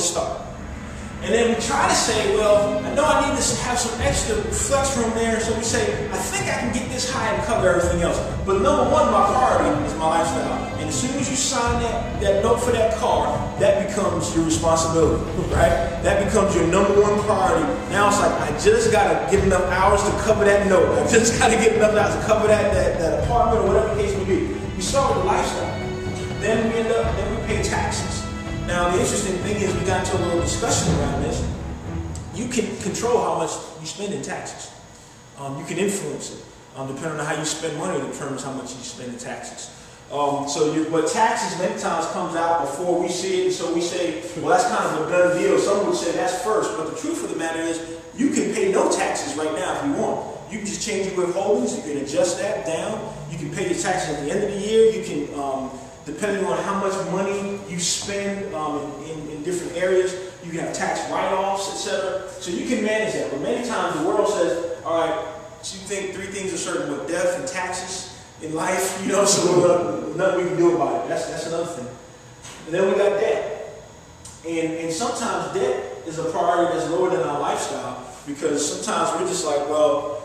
start. And then we try to say, well, I know I need to have some extra flex room there, so we say, I think I can get this high and cover everything else. But number one, my priority is my lifestyle. And as soon as you sign that note for that car, that becomes your responsibility, right? That becomes your number one priority. Now it's like, I just got to get enough hours to cover that note. I just got to get enough hours to cover that apartment or whatever the case may be. We start with the lifestyle. Then we pay taxes. Now, the interesting thing is we got into a little discussion around this. You can control how much you spend in taxes. You can influence it. Depending on how you spend money determines how much you spend in taxes. But taxes many times comes out before we see it, so we say, well, that's kind of a done deal. Some would say that's first, but the truth of the matter is, you can pay no taxes right now if you want. You can just change your withholdings, you can adjust that down, you can pay your taxes at the end of the year, you can, depending on how much money you spend in different areas, you can have tax write-offs, etc. So you can manage that. But many times the world says, all right, so you think three things are certain with death and taxes in life, you know, so nothing we can do about it. That's another thing. And then we got debt. And sometimes debt is a priority that's lower than our lifestyle, because sometimes we're just like, well,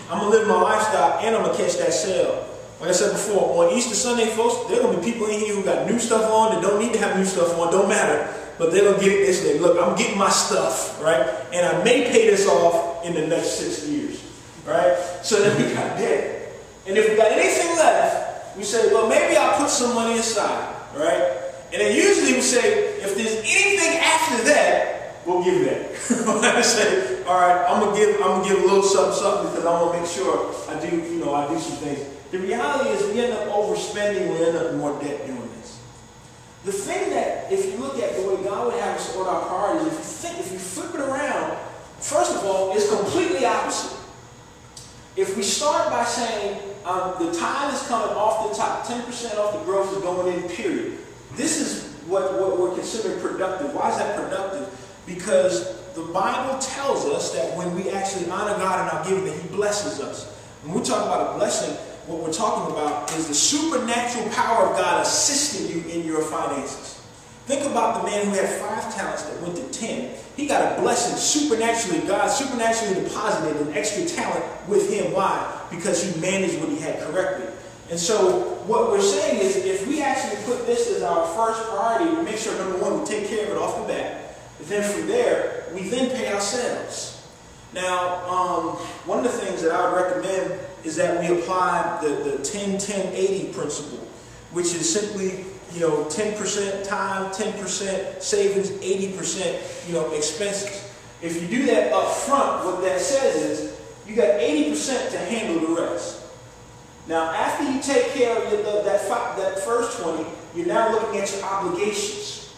I'm going to live my lifestyle and I'm going to catch that sale. Like I said before, on Easter Sunday, folks, there are going to be people in here who got new stuff on that don't need to have new stuff on, don't matter. But they're going to get it this day. Look, I'm getting my stuff, right? And I may pay this off in the next 6 years, right? So then we got debt. And if we got anything left, we say, well, maybe I'll put some money aside, right? And then usually we say, if there's anything after that, we'll give that. I say, all right, I'm gonna give a little something because I want to make sure I do some things. The reality is we end up overspending, we end up in more debt doing this. The thing that, if you look at the way God would have us sort our priorities, if you flip it around, first of all, it's completely opposite. If we start by saying the tithe is coming off the top, 10% off the growth is going in, period. This is what we're considering productive. Why is that productive? Because the Bible tells us that when we actually honor God in our giving, that He blesses us. When we talk about a blessing, what we're talking about is the supernatural power of God assisting you in your finances. Think about the man who had 5 talents that went to 10. He got a blessing supernaturally. God supernaturally deposited an extra talent with him. Why? Because he managed what he had correctly. And so what we're saying is, if we actually put this as our first priority, we make sure, number one, we take care of it off the bat. Then from there, we then pay ourselves. Now, one of the things that I would recommend is that we apply the 10-10-80 principle, which is simply, 10% time, 10% savings, 80%, expenses. If you do that up front, what that says is you got 80% to handle the rest. Now, after you take care of that first 20, you're now looking at your obligations.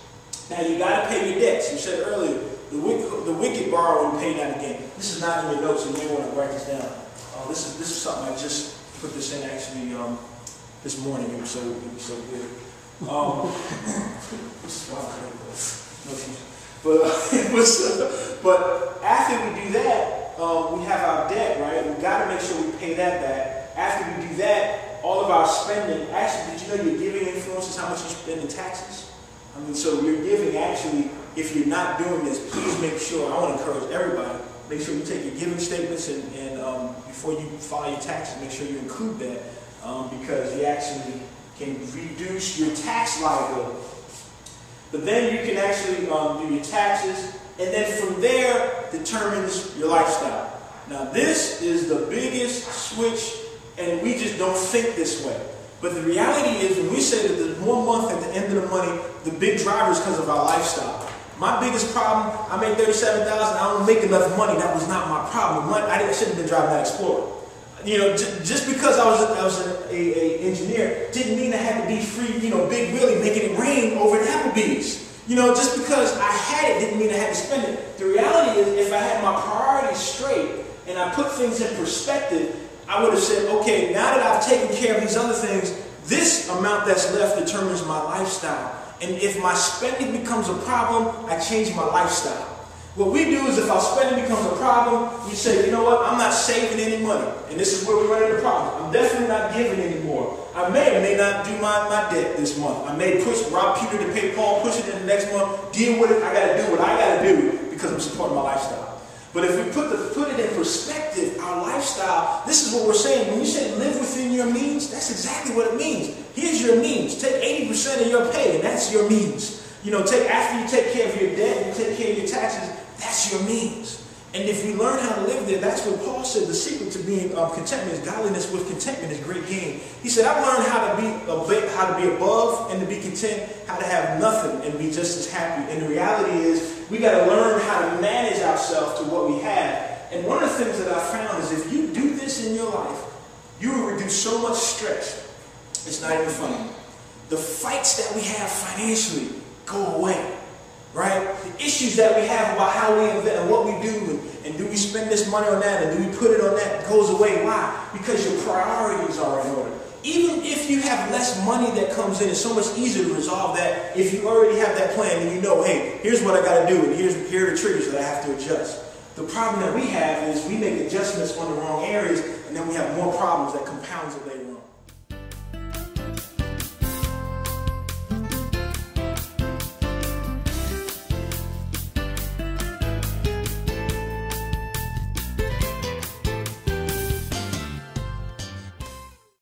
Now, you got to pay your debts. You said earlier, the wicked borrow and pay that again. This is not in your notes, and you may want to write this down. This is something I just put this in actually this morning. It was so good. But after we do that, we have our debt, right? We got to make sure we pay that back. After we do that, all of our spending. Actually, did you know your giving influences how much you spend in taxes? So your giving actually, if you're not doing this, please make sure. I want to encourage everybody. Make sure you take your giving statements and before you file your taxes, make sure you include that because you actually can reduce your tax liability. But then you can actually do your taxes, and then from there determines your lifestyle. Now this is the biggest switch, and we just don't think this way. But the reality is, when we say that there's more month at the end of the money, the big driver is because of our lifestyle. My biggest problem, I made $37,000, I don't make enough money. That was not my problem. I shouldn't have been driving that Explorer. Just because I was an engineer didn't mean I had to be free, big wheelie, making it rain over at Applebee's. Just because I had it didn't mean I had to spend it. The reality is, if I had my priorities straight and I put things in perspective, I would have said, okay, now that I've taken care of these other things, this amount that's left determines my lifestyle. And if my spending becomes a problem, I change my lifestyle. What we do is if our spending becomes a problem, we say, you know what, I'm not saving any money. And this is where we run into problems. I'm definitely not giving anymore. I may or may not do my debt this month. I may rob Peter to pay Paul, push it in the next month, deal with it. I got to do what I got to do because I'm supporting my lifestyle. But if we put it in perspective, our lifestyle, this is what we're saying. When you say live within your means, that's exactly what it means. Here's your means. Take 80% of your pay, and that's your means. You know, after you take care of your debt, you take care of your taxes, that's your means. And if we learn how to live there, that's what Paul said, the secret to being contentment is godliness with contentment is great gain. He said, I've learned how to be above and to be content, how to have nothing and be just as happy. And the reality is, we got to learn how to manage ourselves to what we have. And one of the things that I found is if you do this in your life, you will reduce so much stress. It's not even funny. The fights that we have financially go away. Right? The issues that we have about how we invest and what we do, and do we spend this money on that, and do we put it on that, goes away. Why? Because your priorities are in order. Even if you have less money that comes in, it's so much easier to resolve that if you already have that plan and you know, hey, here's what I got to do, and here are the triggers that I have to adjust. The problem that we have is we make adjustments on the wrong areas, and then we have more problems that compounds it later on.